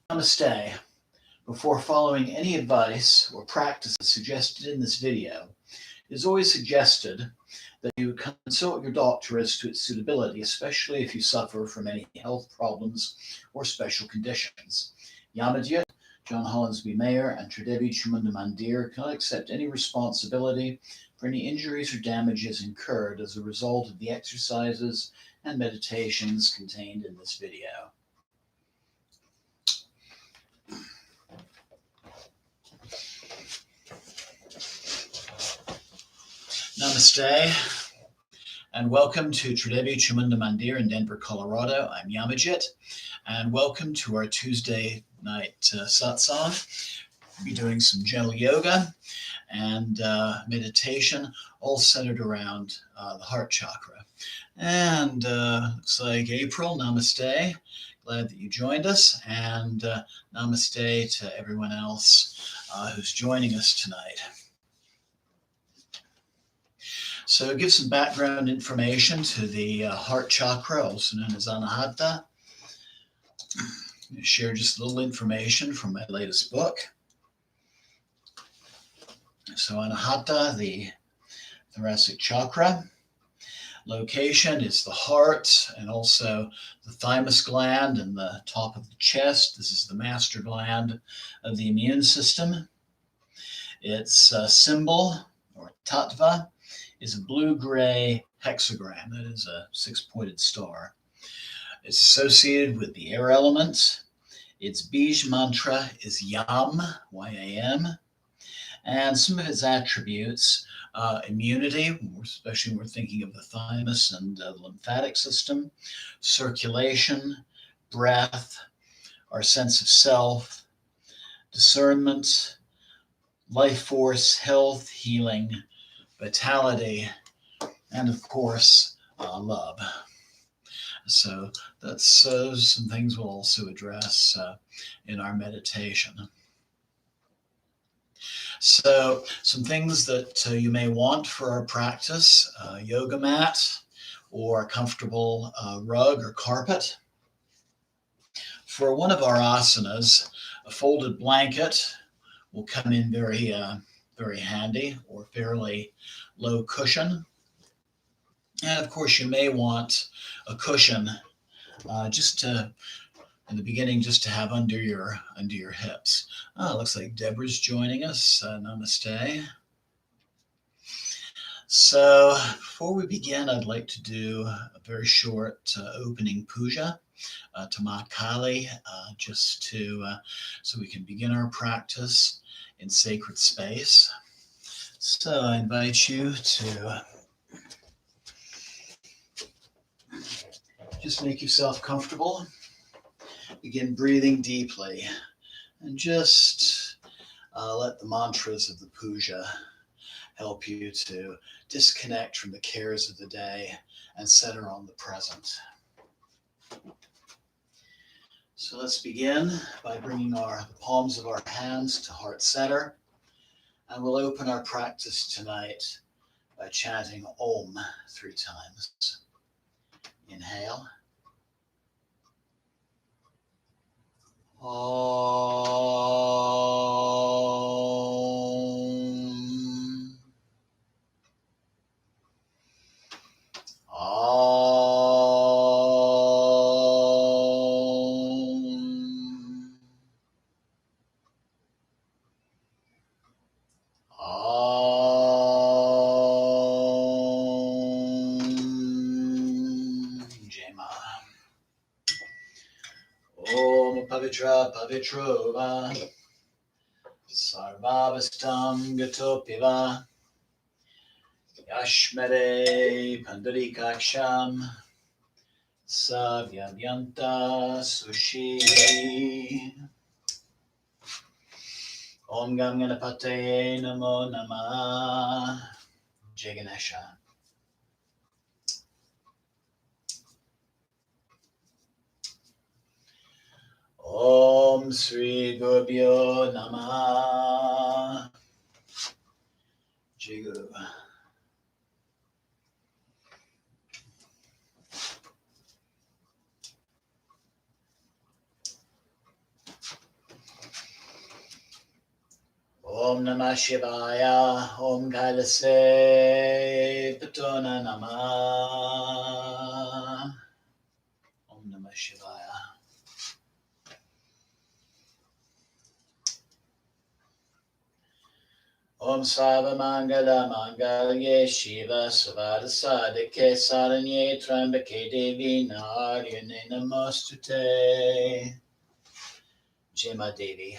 Namaste. Before following any advice or practices suggested in this video, it is always suggested that you consult your doctor as to its suitability, especially if you suffer from any health problems or special conditions. Yamadiyat, John Hollinsby Mayer, and Tridevi Chumunda Mandir cannot accept any responsibility for any injuries or damages incurred as a result of the exercises and meditations contained in this video. Namaste, and welcome to Tridevi Chumunda Mandir in Denver, Colorado. I'm Yamajit, and welcome to our Tuesday night satsang. We'll be doing some gentle yoga and meditation, all centered around the heart chakra. And looks like April, namaste. Glad that you joined us, and namaste to everyone else who's joining us tonight. So give some background information to the heart chakra, also known as Anahata. Share just a little information from my latest book. So Anahata, the thoracic chakra. Location is the heart and also the thymus gland and the top of the chest. This is the master gland of the immune system. Its symbol, or tattva, is a blue-gray hexagram. That is a six-pointed star. It's associated with the air element. Its Bij mantra is Yam, Y-A-M, and some of its attributes, immunity, especially when we're thinking of the thymus and the lymphatic system, circulation, breath, our sense of self, discernment, life force, health, healing, vitality, and of course, love. So that's some things we'll also address in our meditation. So some things that you may want for our practice: yoga mat or a comfortable rug or carpet. For one of our asanas, a folded blanket will come in very handy, or fairly low cushion. And of course, you may want a cushion just to, in the beginning, just to have under your hips. Looks like Deborah's joining us. Namaste. So before we begin, I'd like to do a very short opening puja to Ma Kali, just to so we can begin our practice in sacred space. So I invite you to just make yourself comfortable. Begin breathing deeply and just let the mantras of the puja help you to disconnect from the cares of the day and center on the present. So let's begin by bringing the palms of our hands to heart center, and we'll open our practice tonight by chanting Om 3 times. Inhale. Om. Om. Jema. Om Pavitra Pavitrova Sarvavastam Gatopiva Yashmere Pandurikaksham Savyamyanta Sushi. Om Gam Ganapate Namo Namah. Jai Ganesha. Om Sri Gurubhyo Namah. Jai Guru. Om Namah Shivaya. Om Kailase Patona Namah. Om Namah Shivaya. Om Sarva Mangala Mangalye Shiva Savada Sadike Saranye Trambake Devi Naryane Namostute. Jema Devi.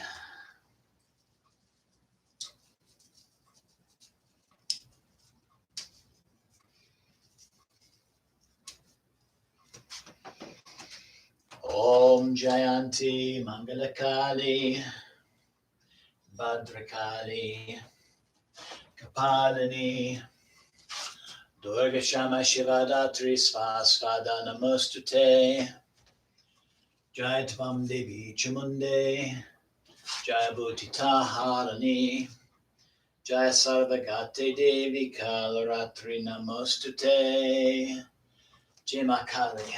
Om Jayanti Mangalakali Bhadrakali Kapalini Durga Shama Shivadatri Svasvada Namostute. Jai Tvam Devi Chamunde. Jai Bhutita Harani. Jai Sarvagate Devi Kalaratri Namostute. Jai Makali.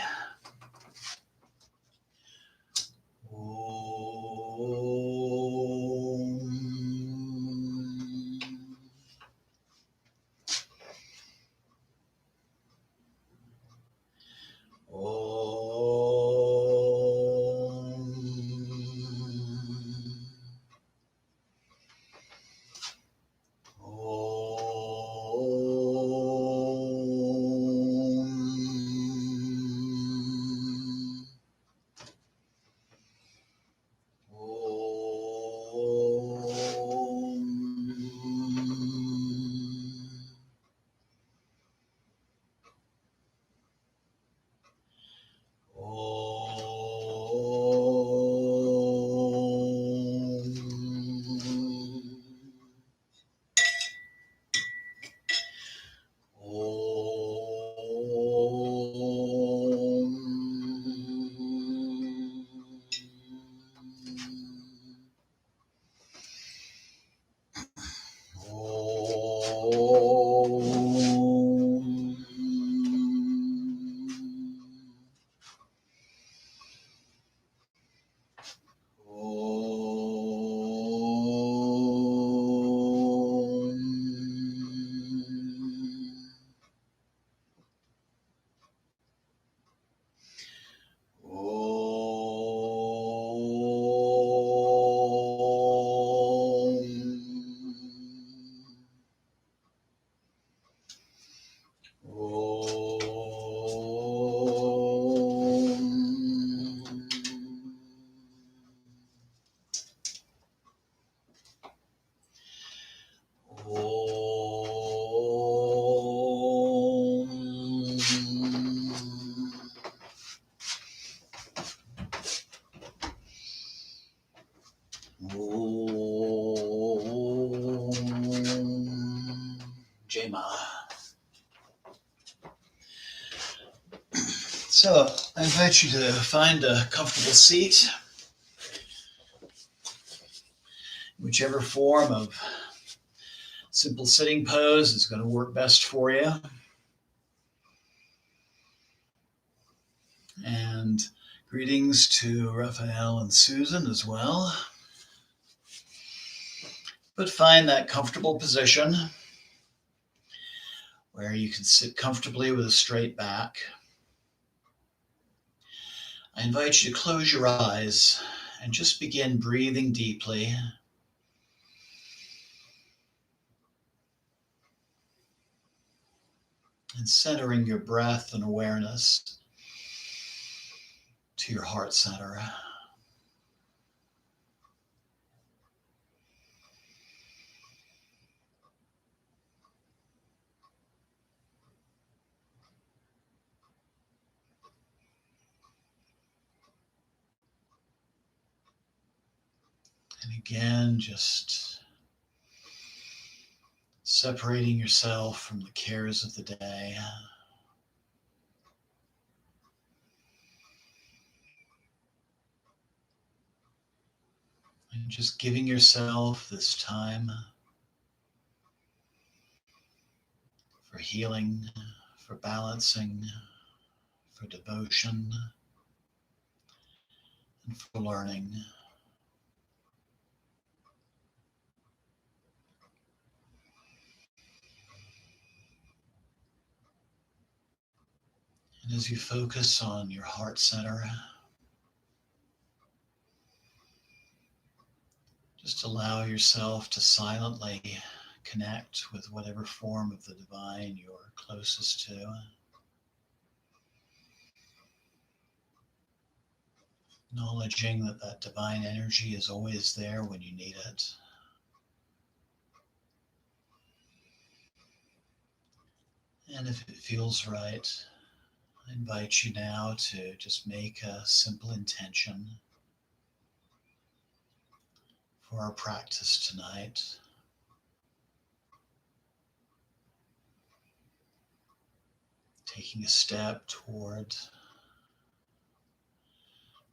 Jema. So I invite you to find a comfortable seat, whichever form of simple sitting pose is going to work best for you. And greetings to Raphael and Susan as well. But find that comfortable position where you can sit comfortably with a straight back. I invite you to close your eyes and just begin breathing deeply. And centering your breath and awareness to your heart center. And again, just separating yourself from the cares of the day. And just giving yourself this time for healing, for balancing, for devotion, and for learning. And as you focus on your heart center, just allow yourself to silently connect with whatever form of the divine you're closest to. Acknowledging that that divine energy is always there when you need it. And if it feels right, I invite you now to just make a simple intention for our practice tonight. Taking a step toward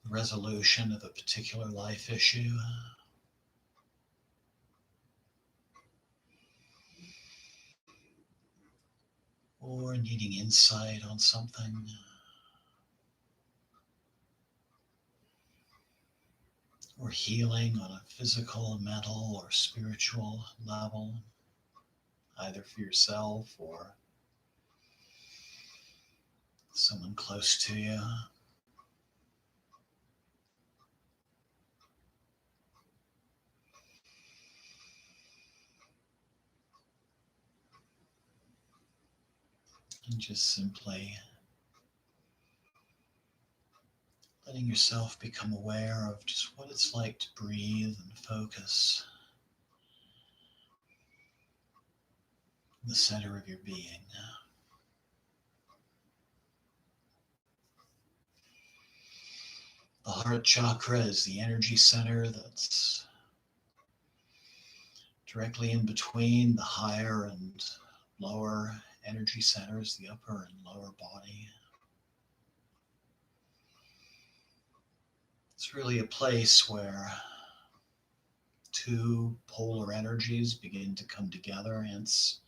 the resolution of a particular life issue. Or needing insight on something. Or healing on a physical, mental, or spiritual level, either for yourself or someone close to you. And just simply letting yourself become aware of just what it's like to breathe and focus in the center of your being. The heart chakra is the energy center that's directly in between the higher and lower energy centers, the upper and lower body. It's really a place where two polar energies begin to come together, hence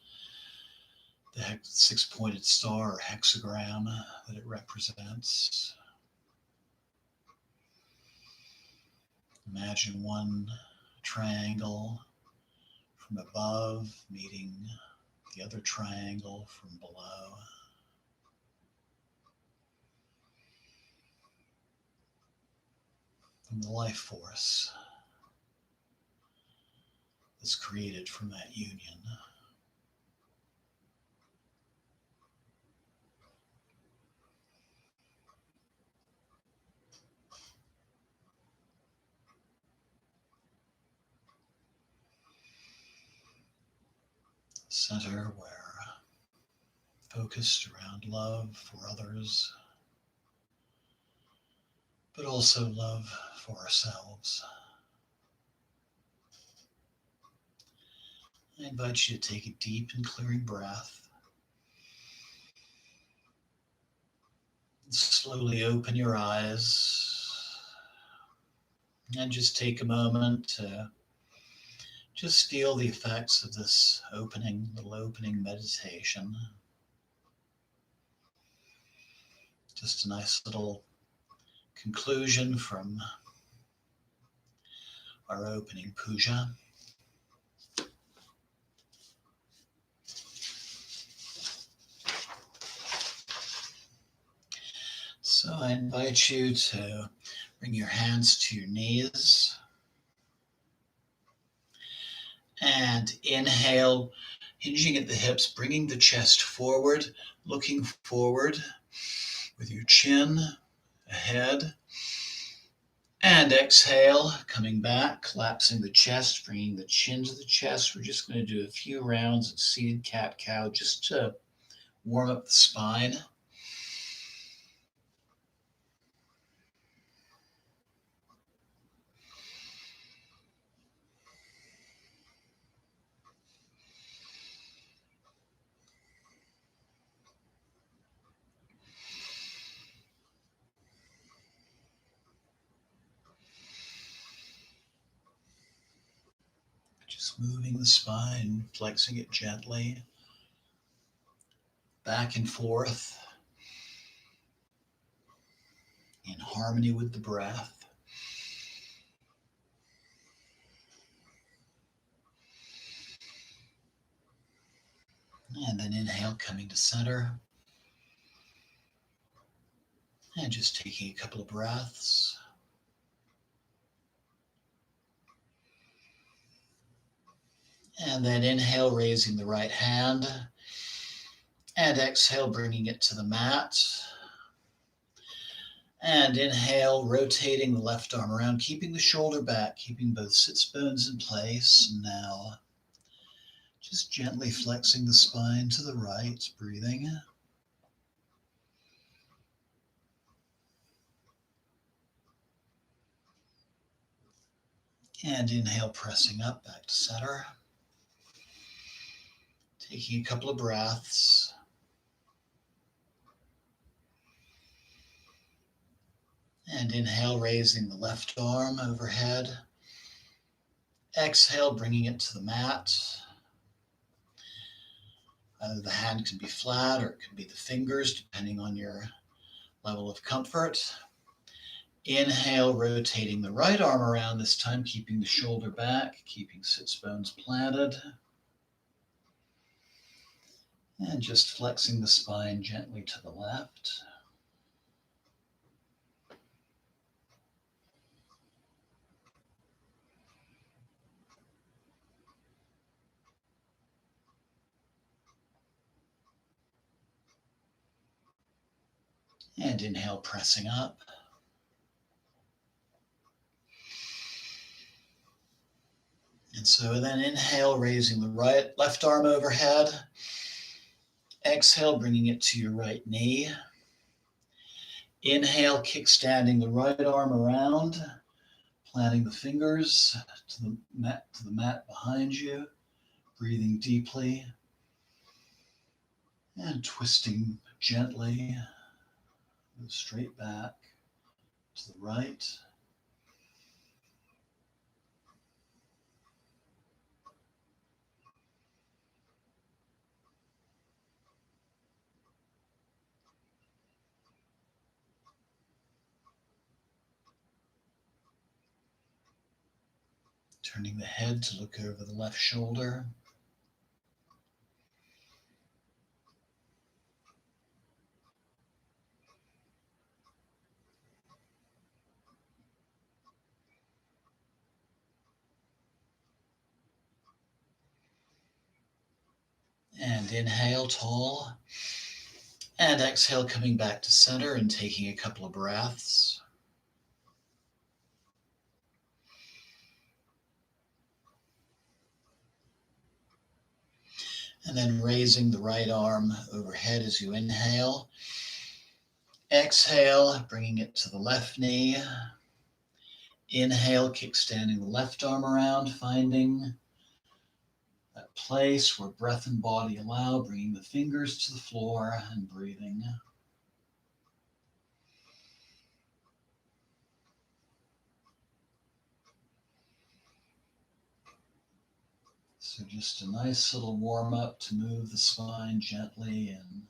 the six-pointed star or hexagram that it represents. Imagine one triangle from above meeting the other triangle from below. And the life force that's created from that union. Center where focused around love for others, but also love for ourselves. I invite you to take a deep and clearing breath. And slowly open your eyes and just take a moment to just feel the effects of this little opening meditation. Just a nice little conclusion from our opening puja. So I invite you to bring your hands to your knees and inhale, hinging at the hips, bringing the chest forward, looking forward with your chin ahead. And exhale, coming back, collapsing the chest, bringing the chin to the chest. We're just going to do a few rounds of seated cat-cow just to warm up the spine. Just moving the spine, flexing it gently, back and forth, in harmony with the breath. And then inhale, coming to center. And just taking a couple of breaths. And then inhale, raising the right hand. And exhale, bringing it to the mat. And inhale, rotating the left arm around, keeping the shoulder back, keeping both sits bones in place. And now, just gently flexing the spine to the right, breathing. And inhale, pressing up, back to center. Taking a couple of breaths. And inhale, raising the left arm overhead. Exhale, bringing it to the mat. Either the hand can be flat or it can be the fingers, depending on your level of comfort. Inhale, rotating the right arm around, this time keeping the shoulder back, keeping sits bones planted. And just flexing the spine gently to the left. And inhale, pressing up. And so then inhale, raising the left arm overhead. Exhale, bringing it to your right knee. Inhale, kickstanding the right arm around, planting the fingers to the mat behind you, breathing deeply and twisting gently, move straight back to the right. Turning the head to look over the left shoulder. And inhale, tall. And exhale, coming back to center and taking a couple of breaths. And then raising the right arm overhead as you inhale. Exhale, bringing it to the left knee. Inhale, kickstanding the left arm around, finding that place where breath and body allow, bringing the fingers to the floor and breathing. So just a nice little warm up to move the spine gently in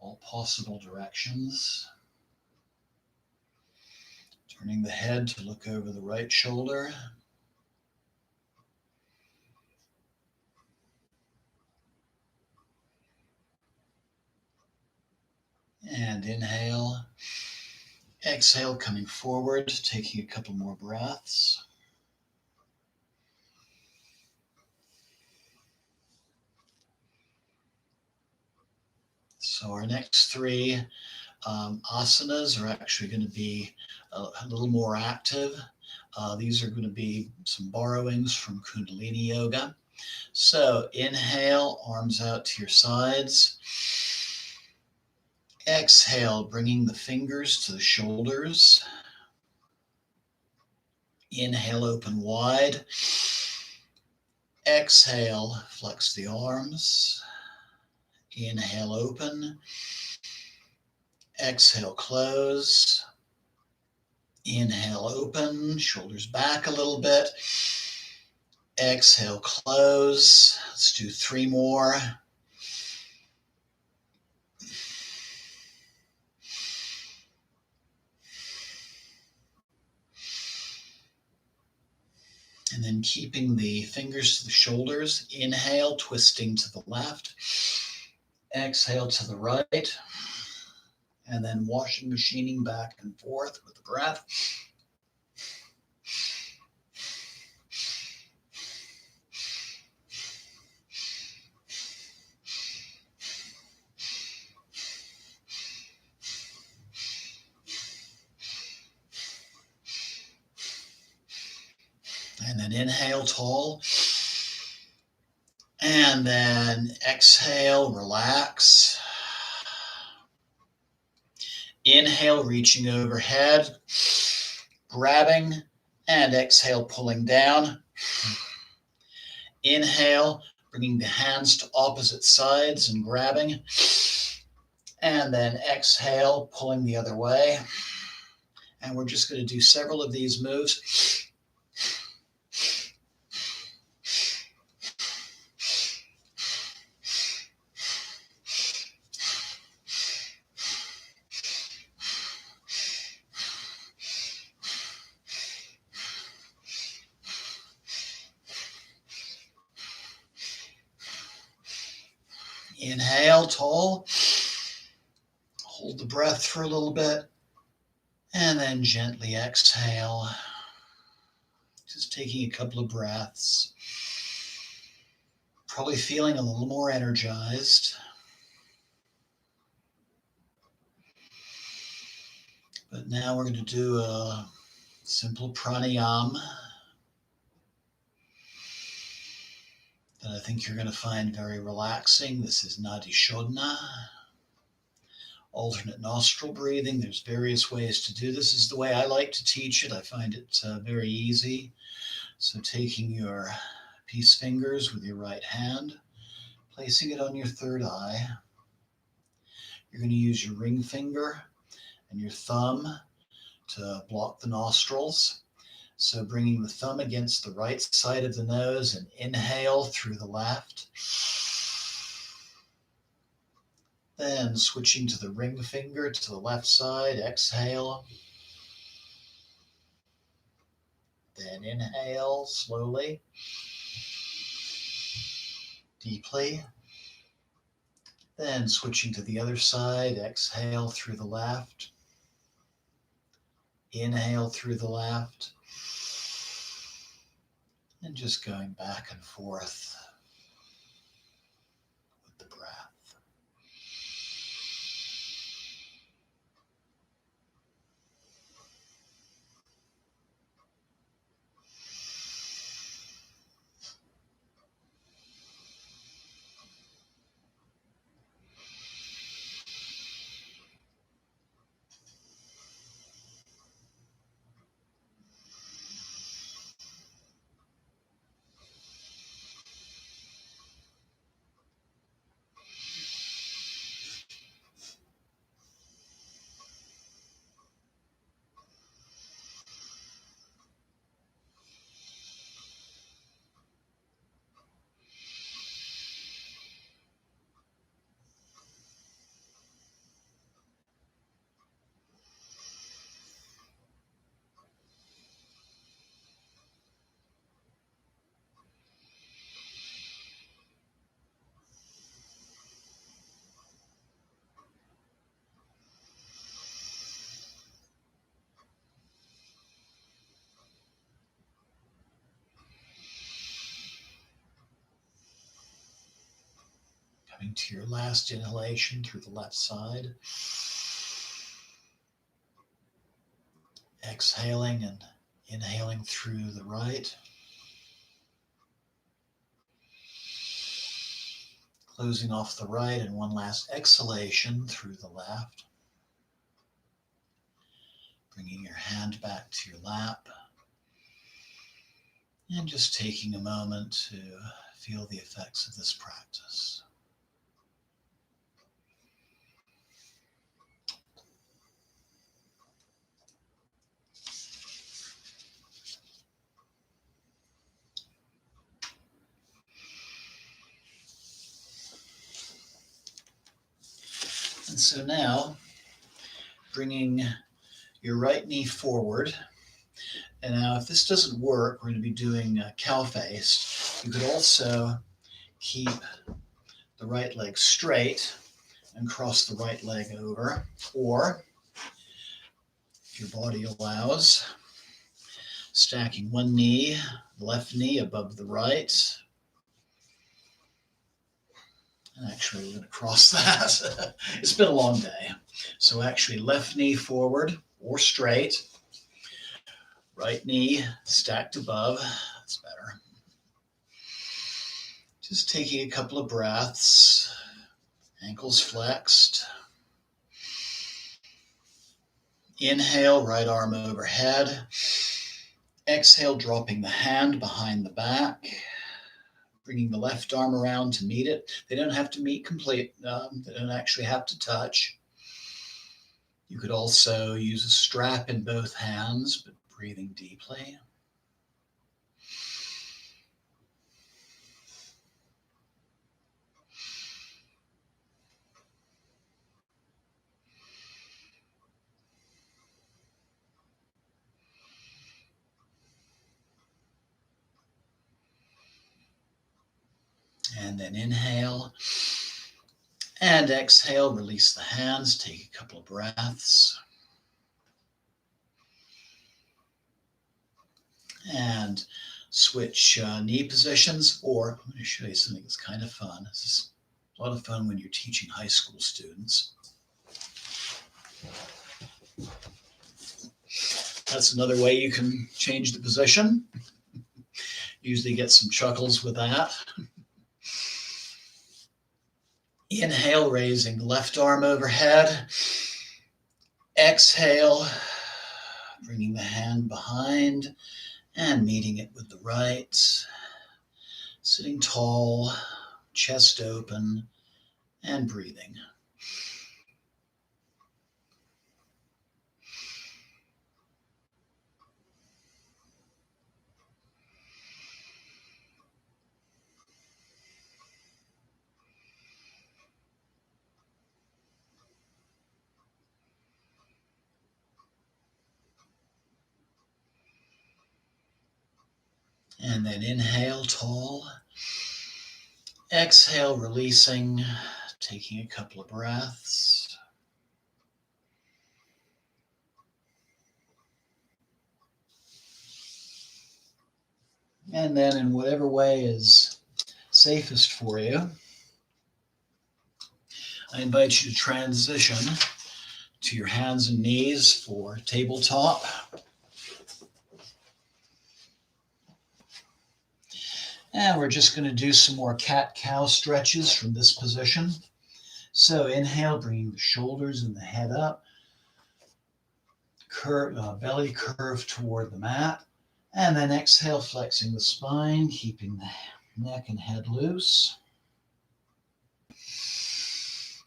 all possible directions. Turning the head to look over the right shoulder. And inhale. Exhale, coming forward, taking a couple more breaths. So our next three asanas are actually going to be a little more active. These are going to be some borrowings from Kundalini Yoga. So inhale, arms out to your sides. Exhale, bringing the fingers to the shoulders. Inhale, open wide. Exhale, flex the arms. Inhale, open. Exhale, close. Inhale, open. Shoulders back a little bit. Exhale, close. Let's do three more. And then keeping the fingers to the shoulders. Inhale, twisting to the left. Exhale to the right. and then washing machining back and forth with the breath. And then inhale tall. And then exhale, relax. Inhale, reaching overhead, grabbing, and exhale, pulling down. Inhale, bringing the hands to opposite sides and grabbing. And then exhale, pulling the other way. And we're just going to do several of these moves. Inhale, tall. Hold the breath for a little bit. And then gently exhale. Just taking a couple of breaths. Probably feeling a little more energized. But now we're going to do a simple pranayama that I think you're going to find very relaxing. This is Nadi Shodhana. Alternate nostril breathing. There's various ways to do this. This is the way I like to teach it. I find it very easy. So taking your peace fingers with your right hand, placing it on your third eye. You're going to use your ring finger and your thumb to block the nostrils. So bringing the thumb against the right side of the nose and inhale through the left. Then switching to the ring finger to the left side, exhale. Then inhale slowly, deeply. Then switching to the other side, exhale through the left. Inhale through the left. And just going back and forth with the breath. Coming to your last inhalation through the left side. Exhaling and inhaling through the right. Closing off the right and one last exhalation through the left. Bringing your hand back to your lap. And just taking a moment to feel the effects of this practice. And so now, bringing your right knee forward. And now if this doesn't work, we're going to be doing cow-faced. You could also keep the right leg straight and cross the right leg over. Or, if your body allows, stacking one knee, left knee above the right. And actually, we're going to cross that. It's been a long day. So actually, left knee forward or straight. Right knee stacked above. That's better. Just taking a couple of breaths. Ankles flexed. Inhale, right arm overhead. Exhale, dropping the hand behind the back. Bringing the left arm around to meet it. They don't have to meet complete. They don't actually have to touch. You could also use a strap in both hands, but breathing deeply. And then inhale and exhale, release the hands, take a couple of breaths. And switch knee positions, or I'm going to show you something that's kind of fun. This is a lot of fun when you're teaching high school students. That's another way you can change the position. Usually get some chuckles with that. Inhale, raising the left arm overhead. Exhale, bringing the hand behind and meeting it with the right. Sitting tall, chest open, and breathing. And then inhale, tall. Exhale, releasing, taking a couple of breaths. And then in whatever way is safest for you, I invite you to transition to your hands and knees for tabletop. And we're just going to do some more cat-cow stretches from this position. So inhale, bringing the shoulders and the head up. Belly curve toward the mat. And then exhale, flexing the spine, keeping the neck and head loose.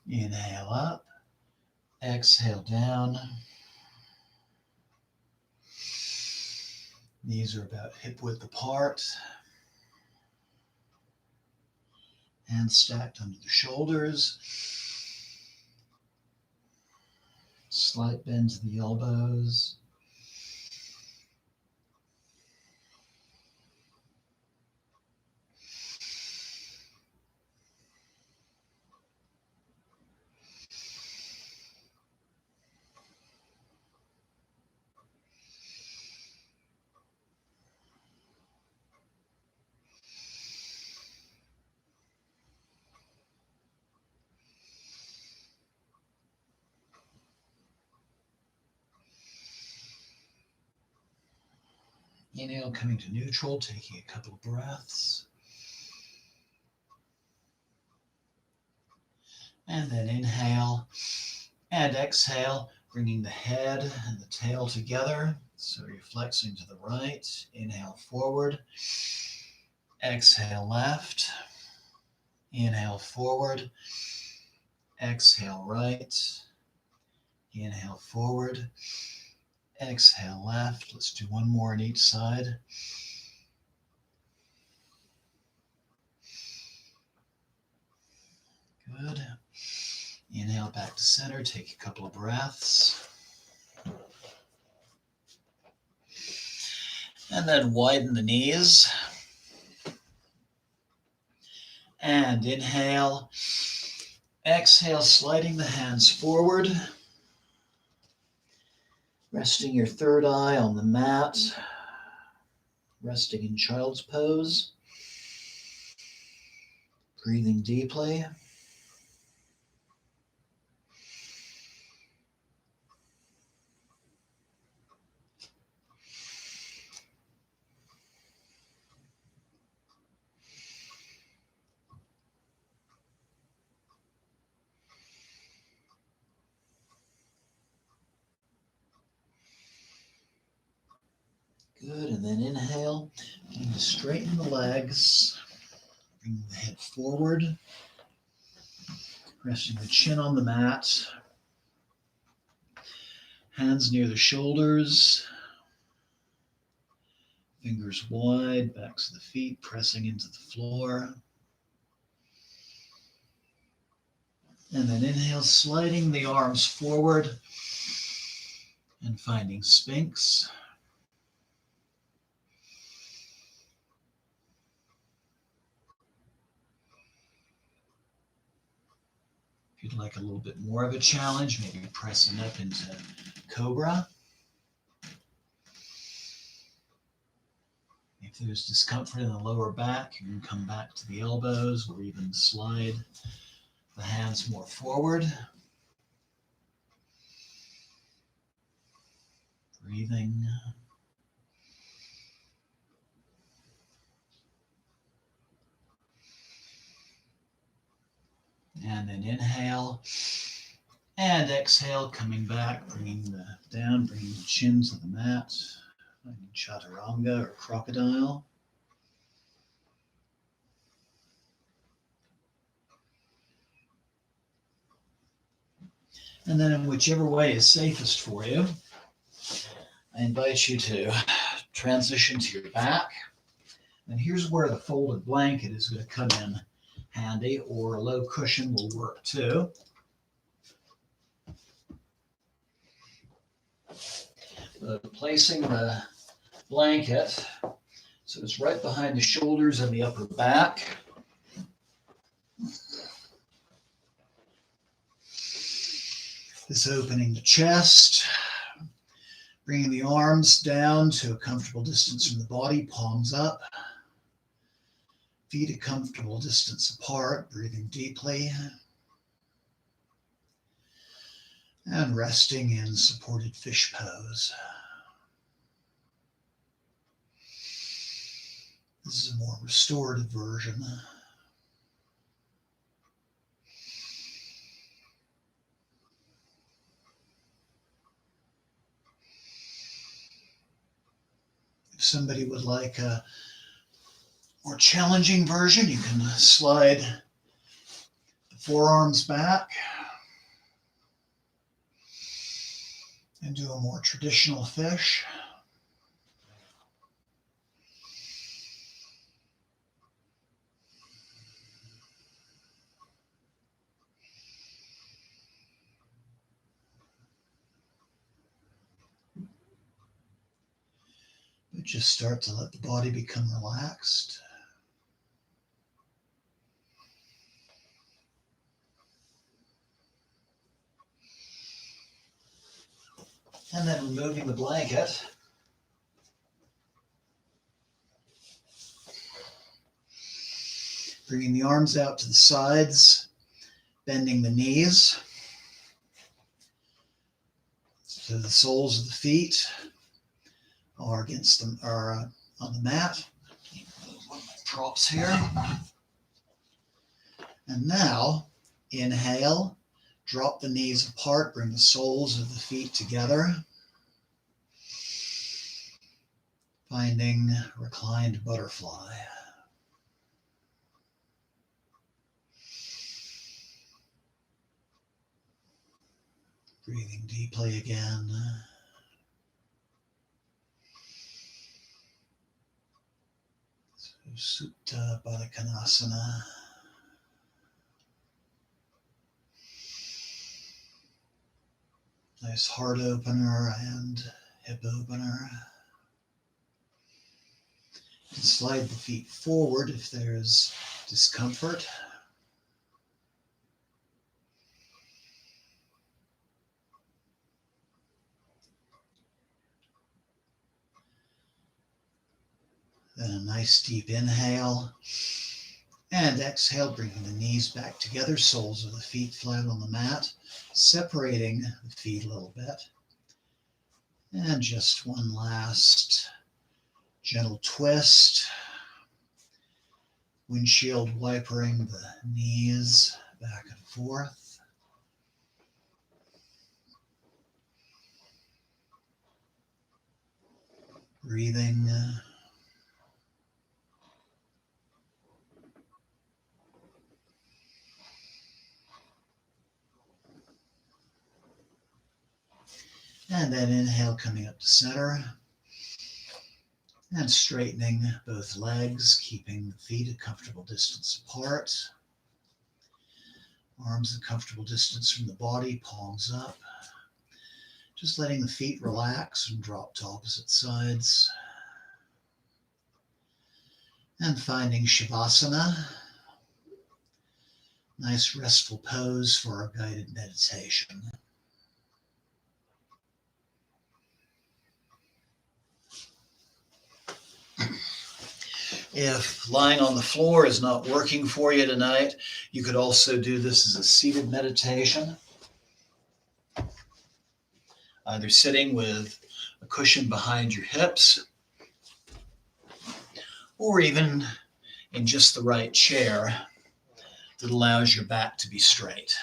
Inhale up. Exhale down. Knees are about hip width apart. Hands stacked under the shoulders. Slight bend to the elbows. Inhale, coming to neutral, taking a couple of breaths. And then inhale and exhale, bringing the head and the tail together. So you're flexing to the right. Inhale forward. Exhale left. Inhale forward. Exhale right. Inhale forward. Exhale left. Let's do one more on each side. Good. Inhale back to center. Take a couple of breaths. And then widen the knees. And inhale. Exhale, sliding the hands forward. Resting your third eye on the mat. Resting in child's pose. Breathing deeply. Good, and then inhale, straighten the legs, bring the head forward, resting the chin on the mat, hands near the shoulders, fingers wide, backs of the feet pressing into the floor. And then inhale, sliding the arms forward and finding Sphinx. If you'd like a little bit more of a challenge, maybe pressing up into Cobra. If there's discomfort in the lower back, you can come back to the elbows or even slide the hands more forward. Breathing. And then inhale and exhale, coming back, bringing the chin to the mat, finding chaturanga or crocodile. And then in whichever way is safest for you, I invite you to transition to your back. And here's where the folded blanket is going to come in handy, or a low cushion will work too. Placing the blanket so it's right behind the shoulders and the upper back. This opening the chest, bringing the arms down to a comfortable distance from the body, palms up, feet a comfortable distance apart, breathing deeply, and resting in supported fish pose. This is a more restorative version. If somebody would like a more challenging version, you can slide the forearms back and do a more traditional fish. But just start to let the body become relaxed. And then removing the blanket. Bringing the arms out to the sides, bending the knees. So the soles of the feet are against them, are on the mat. One of my props here. And now, inhale, drop the knees apart, bring the soles of the feet together. Finding reclined butterfly. Breathing deeply again. So, Supta Baddha Konasana. Nice heart opener and hip opener. You can slide the feet forward if there's discomfort. Then a nice deep inhale. And exhale, bringing the knees back together, soles of the feet flat on the mat, separating the feet a little bit. And just one last gentle twist. Windshield wipering the knees back and forth. Breathing. And then inhale, coming up to center. And straightening both legs, keeping the feet a comfortable distance apart. Arms a comfortable distance from the body, palms up. Just letting the feet relax and drop to opposite sides. And finding Shavasana. Nice restful pose for our guided meditation. If lying on the floor is not working for you tonight, you could also do this as a seated meditation. Either sitting with a cushion behind your hips, or even in just the right chair that allows your back to be straight.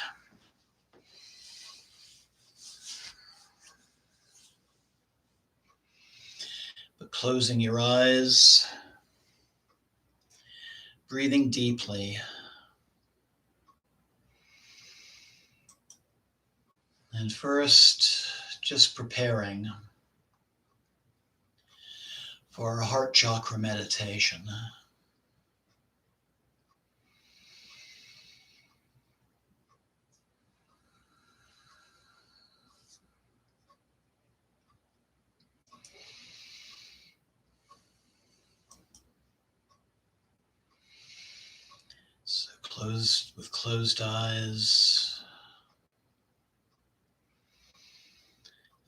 But closing your eyes, breathing deeply, and first just preparing for our heart chakra meditation. So closed eyes.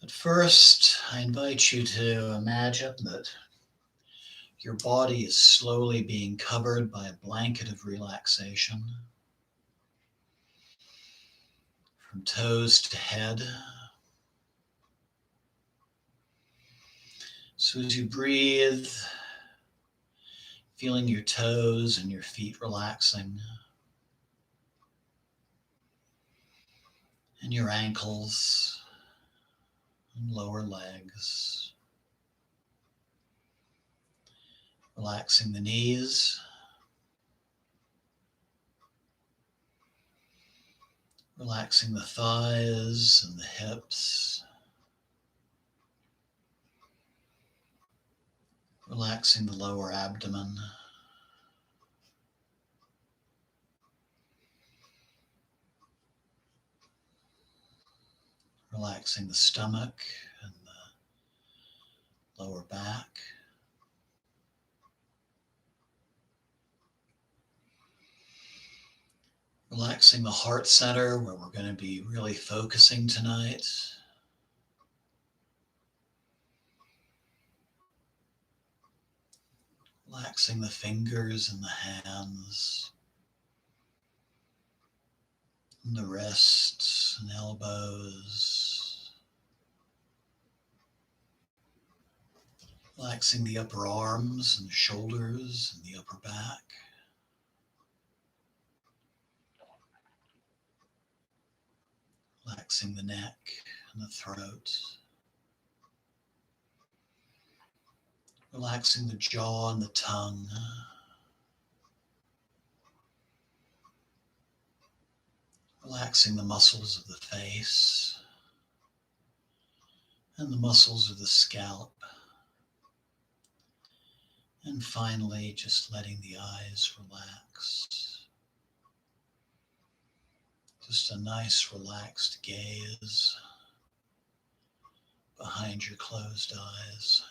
At first, I invite you to imagine that your body is slowly being covered by a blanket of relaxation. From toes to head. So as you breathe, feeling your toes and your feet relaxing, and your ankles and lower legs. Relaxing the knees. Relaxing the thighs and the hips. Relaxing the lower abdomen. Relaxing the stomach and the lower back. Relaxing the heart center where we're going to be really focusing tonight. Relaxing the fingers and the hands, and the wrists and elbows. Relaxing the upper arms and the shoulders and the upper back. Relaxing the neck and the throat. Relaxing the jaw and the tongue. Relaxing the muscles of the face and the muscles of the scalp. And finally, just letting the eyes relax. Just a nice relaxed gaze behind your closed eyes.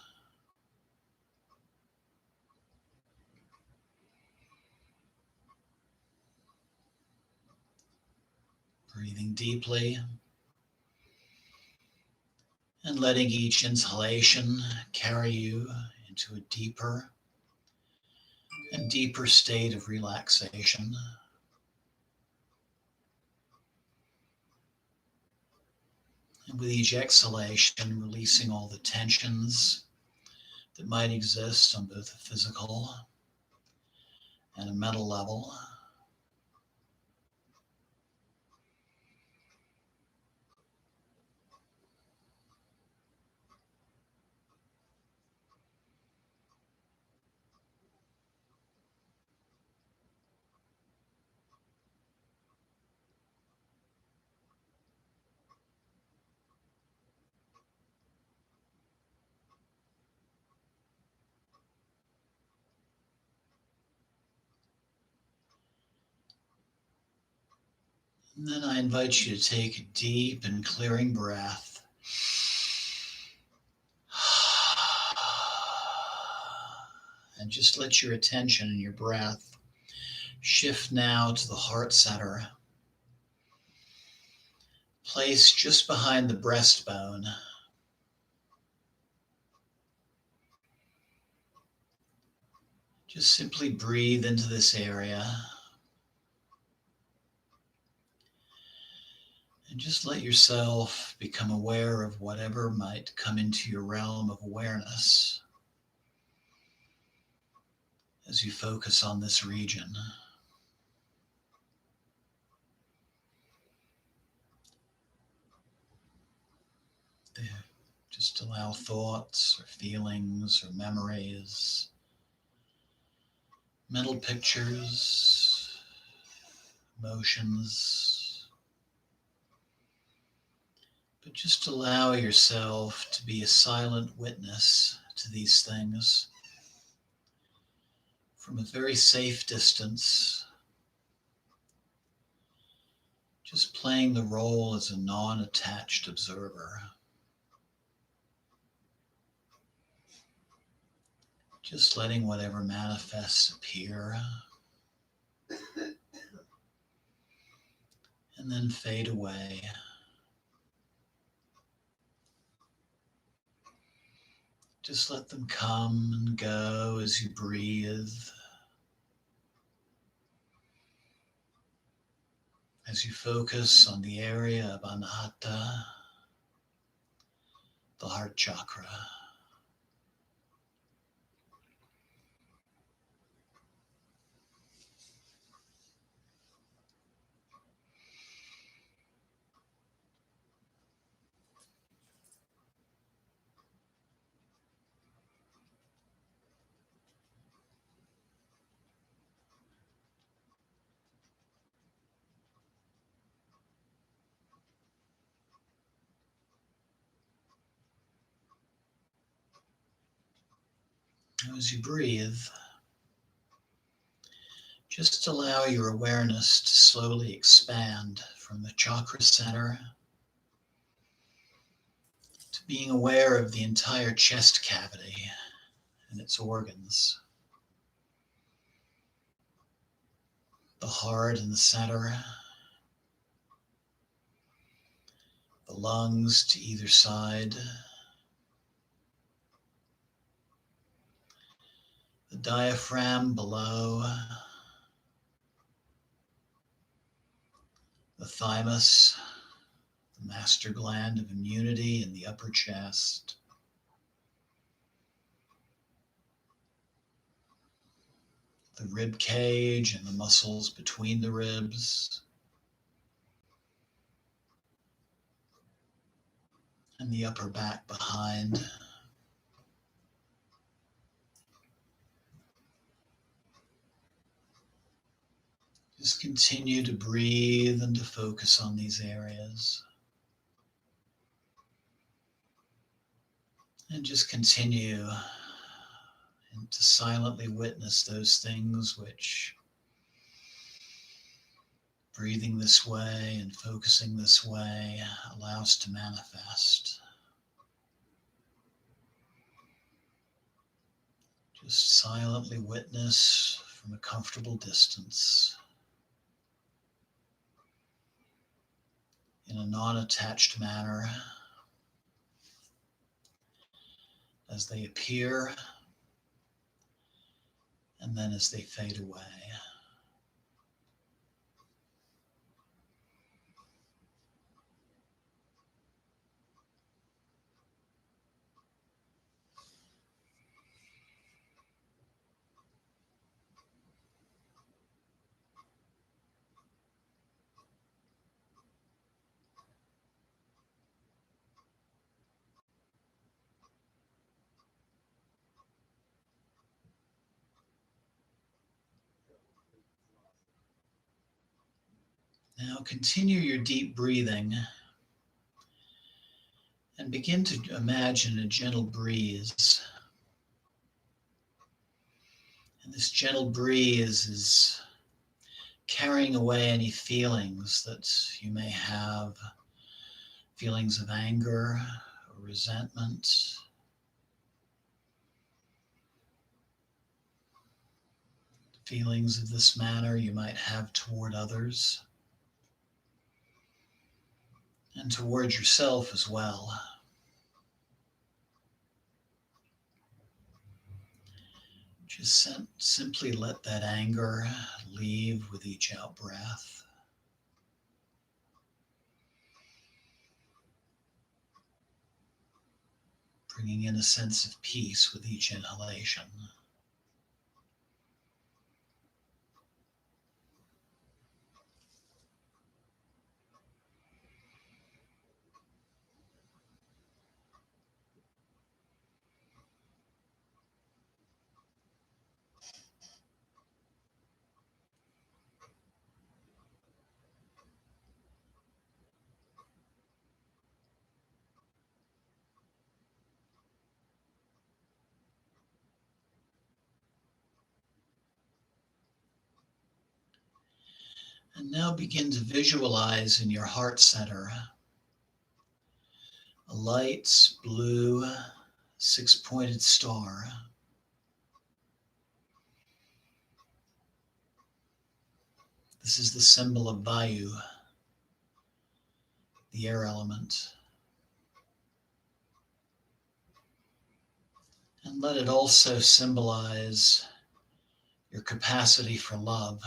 Breathing deeply and letting each inhalation carry you into a deeper and deeper state of relaxation. And with each exhalation, releasing all the tensions that might exist on both a physical and a mental level. And then I invite you to take a deep and clearing breath. And just let your attention and your breath shift now to the heart center, placed just behind the breastbone. Just simply breathe into this area and just let yourself become aware of whatever might come into your realm of awareness as you focus on this region. Just allow thoughts or feelings or memories, mental pictures, emotions, but just allow yourself to be a silent witness to these things from a very safe distance, just playing the role as a non-attached observer. Just letting whatever manifests appear and then fade away. Just let them come and go as you breathe, as you focus on the area of Anahata, the heart chakra. As you breathe, just allow your awareness to slowly expand from the chakra center to being aware of the entire chest cavity and its organs. The heart in the center, the lungs to either side, the diaphragm below, the thymus, the master gland of immunity in the upper chest, the rib cage and the muscles between the ribs, and the upper back behind. Just continue to breathe and to focus on these areas. And just continue and to silently witness those things which breathing this way and focusing this way allows to manifest. Just silently witness from a comfortable distance in a non-attached manner as they appear and then as they fade away. Now continue your deep breathing and begin to imagine a gentle breeze. And this gentle breeze is carrying away any feelings that you may have, feelings of anger or resentment, feelings of this manner you might have toward others and toward yourself as well. Just simply let that anger leave with each out breath. Bringing in a sense of peace with each inhalation. And now begin to visualize in your heart center a light blue six-pointed star. This is the symbol of Vayu, the air element. And let it also symbolize your capacity for love.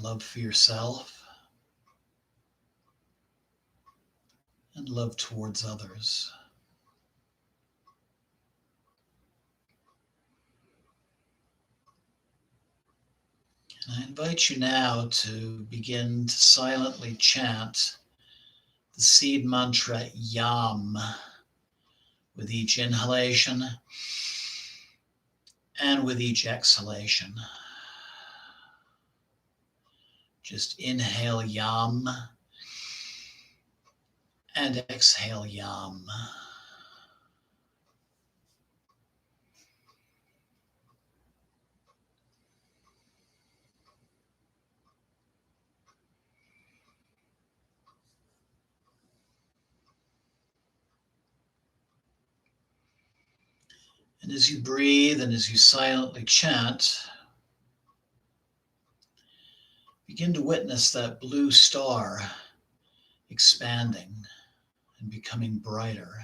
Love for yourself and love towards others. And I invite you now to begin to silently chant the seed mantra Yam with each inhalation and with each exhalation. Just inhale Yam and exhale Yam. And as you breathe and as you silently chant, begin to witness that blue star expanding and becoming brighter,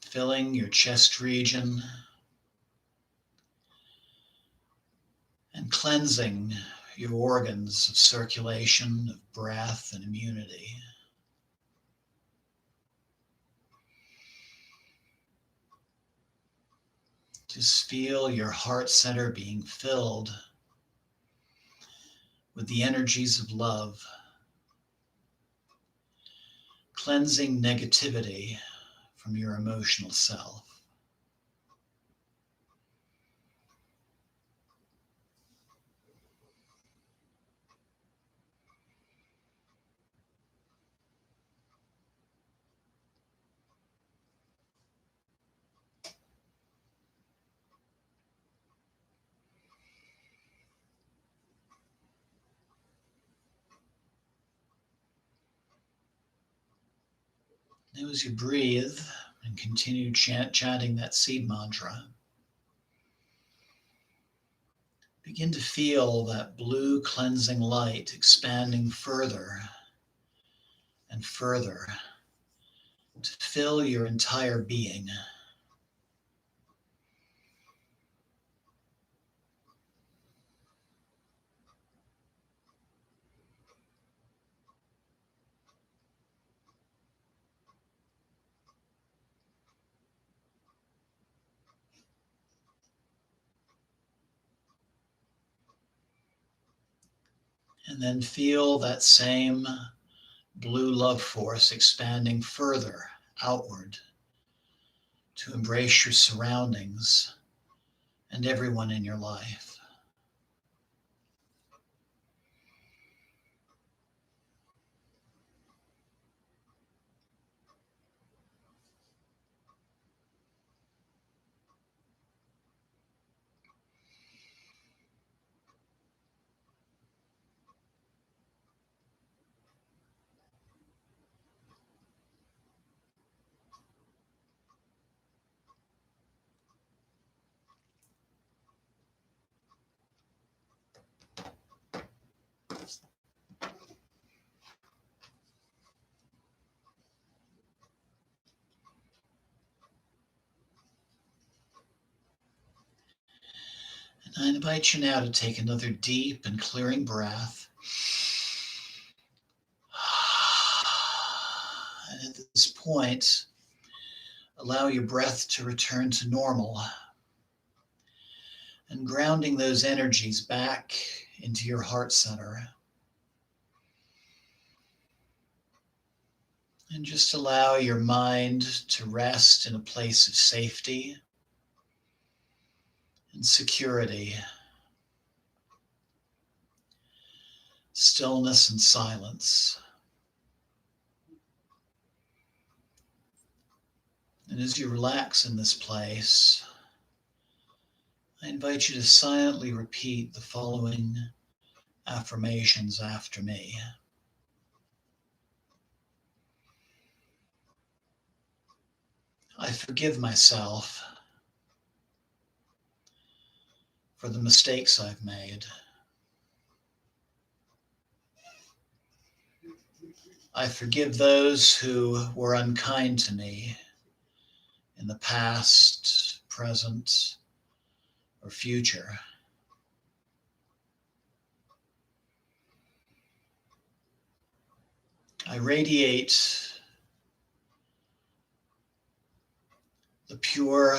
filling your chest region and cleansing your organs of circulation, of breath, and immunity. Just feel your heart center being filled with the energies of love, cleansing negativity from your emotional self. Now as you breathe and continue chanting that seed mantra, begin to feel that blue cleansing light expanding further and and further to fill your entire being. And then feel that same blue love force expanding further outward to embrace your surroundings and everyone in your life. And I invite you now to take another deep and clearing breath. And at this point, allow your breath to return to normal and grounding those energies back into your heart center. And just allow your mind to rest in a place of safety and security, stillness and silence. And as you relax in this place, I invite you to silently repeat the following affirmations after me. I forgive myself for the mistakes I've made. I forgive those who were unkind to me in the past, present, or future. I radiate the pure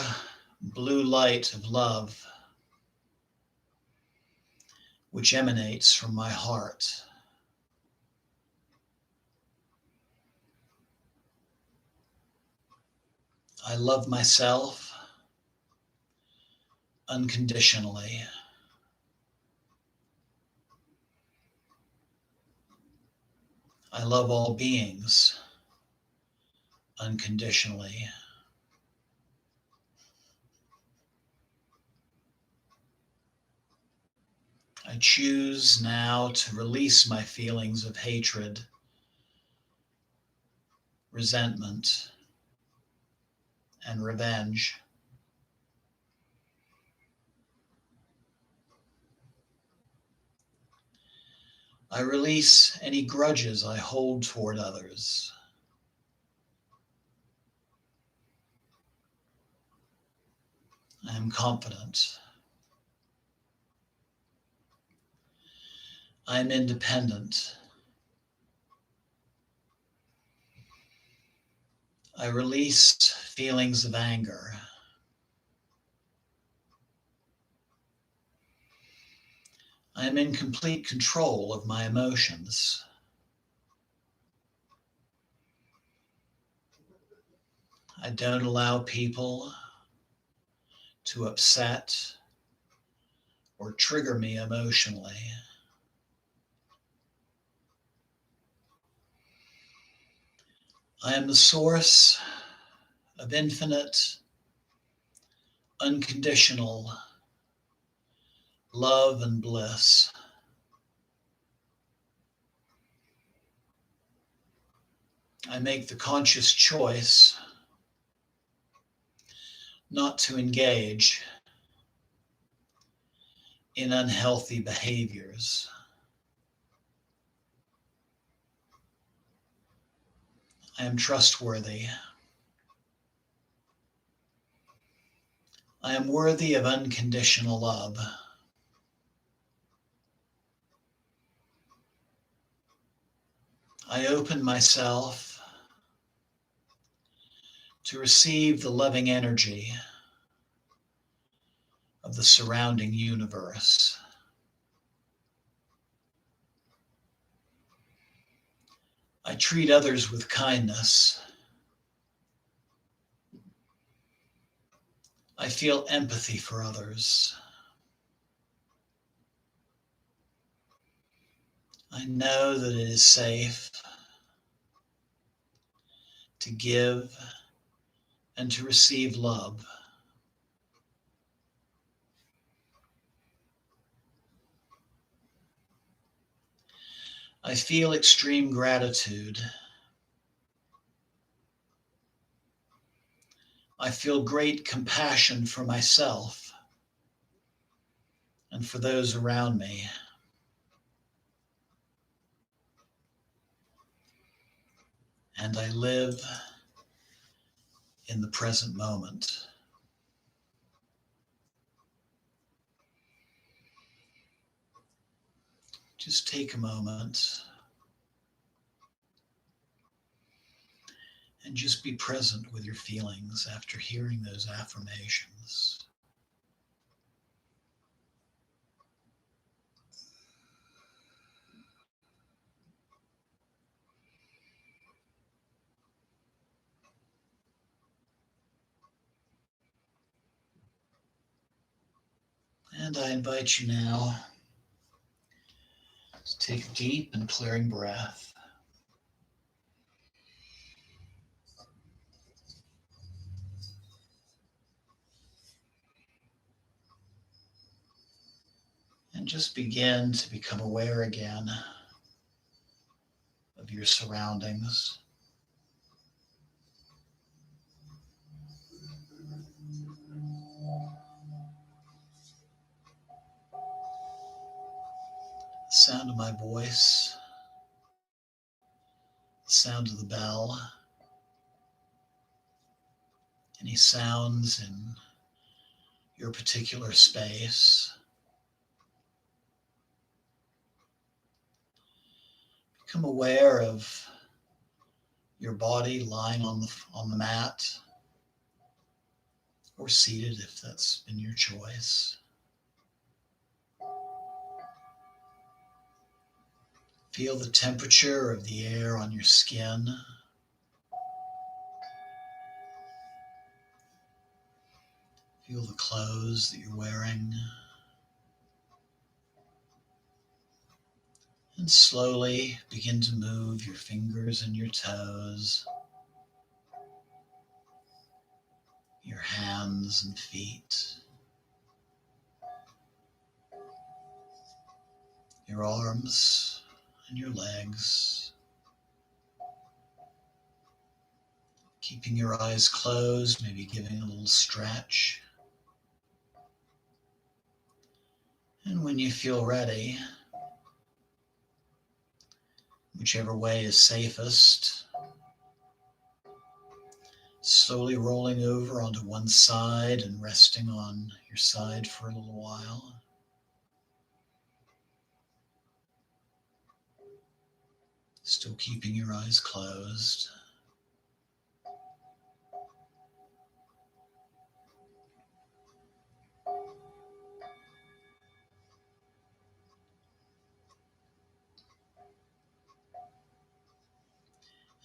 blue light of love which emanates from my heart. I love myself unconditionally. I love all beings unconditionally. I choose now to release my feelings of hatred, resentment, and revenge. I release any grudges I hold toward others. I am confident. I am independent. I release feelings of anger. I am in complete control of my emotions. I don't allow people to upset or trigger me emotionally. I am the source of infinite, unconditional love and bliss. I make the conscious choice not to engage in unhealthy behaviors. I am trustworthy. I am worthy of unconditional love. I open myself to receive the loving energy of the surrounding universe. I treat others with kindness. I feel empathy for others. I know that it is safe to give and to receive love. I feel extreme gratitude. I feel great compassion for myself and for those around me. And I live in the present moment. Just take a moment and just be present with your feelings after hearing those affirmations. And I invite you now to take a deep and clearing breath. And just begin to become aware again of your surroundings. The sound of my voice, the sound of the bell, any sounds in your particular space. Become aware of your body lying on the mat or seated if that's been your choice. Feel the temperature of the air on your skin. Feel the clothes that you're wearing. And slowly begin to move your fingers and your toes, your hands and feet, your arms and your legs. Keeping your eyes closed, maybe giving a little stretch. And when you feel ready, whichever way is safest, slowly rolling over onto one side and resting on your side for a little while. Still keeping your eyes closed.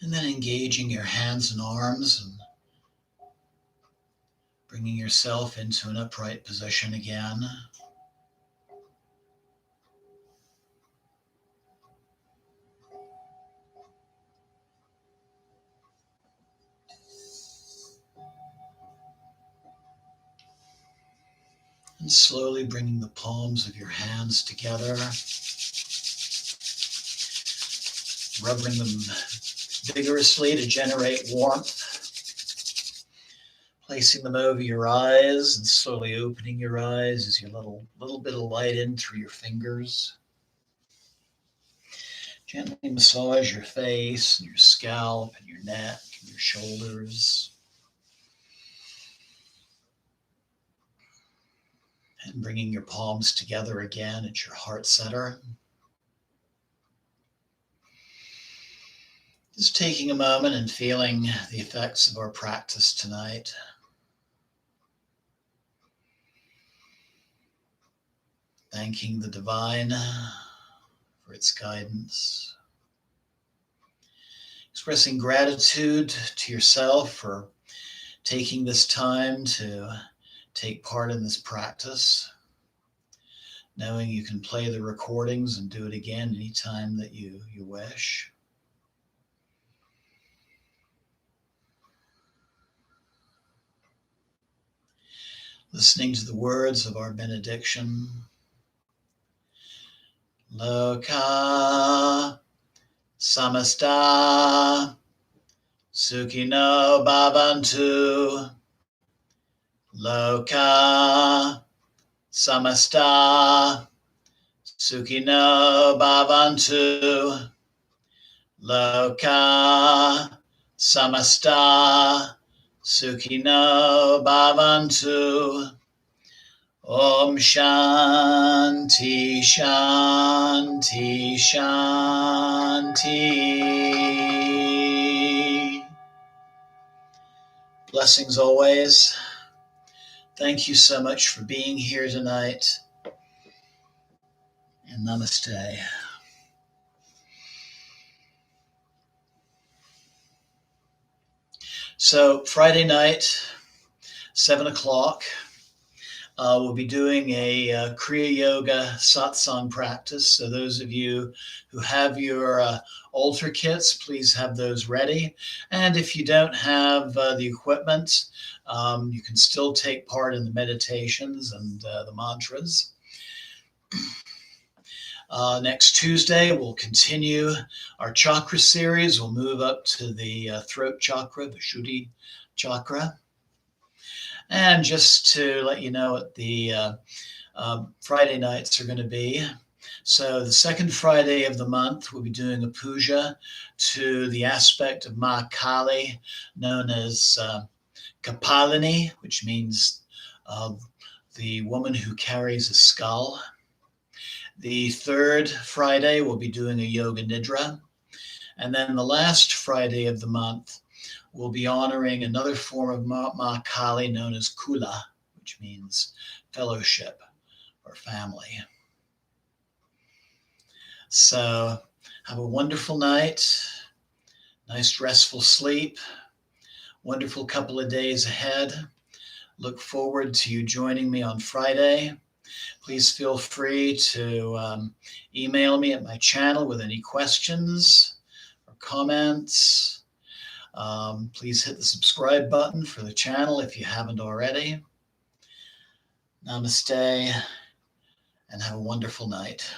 And then engaging your hands and arms and bringing yourself into an upright position again. And slowly bringing the palms of your hands together, rubbing them vigorously to generate warmth, placing them over your eyes and slowly opening your eyes as you let a little bit of light in through your fingers. Gently massage your face and your scalp and your neck and your shoulders. And bringing your palms together again at your heart center. Just taking a moment and feeling the effects of our practice tonight. Thanking the divine for its guidance. Expressing gratitude to yourself for taking this time to take part in this practice. Knowing you can play the recordings and do it again anytime that you wish. Listening to the words of our benediction. Loka samasta sukhino bhavantu. Loka samasta sukhino bhavantu. Loka samasta sukhino bhavantu. Om Shanti Shanti Shanti. Blessings always. Thank you so much for being here tonight. And namaste. So Friday night, 7 o'clock, we'll be doing a Kriya Yoga satsang practice. So those of you who have your altar kits, please have those ready. And if you don't have the equipment, you can still take part in the meditations and the mantras. Next Tuesday, we'll continue our chakra series. We'll move up to the throat chakra, the Vishuddhi chakra. And just to let you know what the Friday nights are going to be. So the second Friday of the month, we'll be doing a puja to the aspect of Ma Kali, known as Kapalini, which means the woman who carries a skull. The third Friday, we'll be doing a Yoga Nidra. And then the last Friday of the month, we'll be honoring another form of Ma Kali known as Kula, which means fellowship or family. So have a wonderful night, nice restful sleep, wonderful couple of days ahead. Look forward to you joining me on Friday. Please feel free to email me at my channel with any questions or comments. Please hit the subscribe button for the channel if you haven't already. Namaste, and have a wonderful night.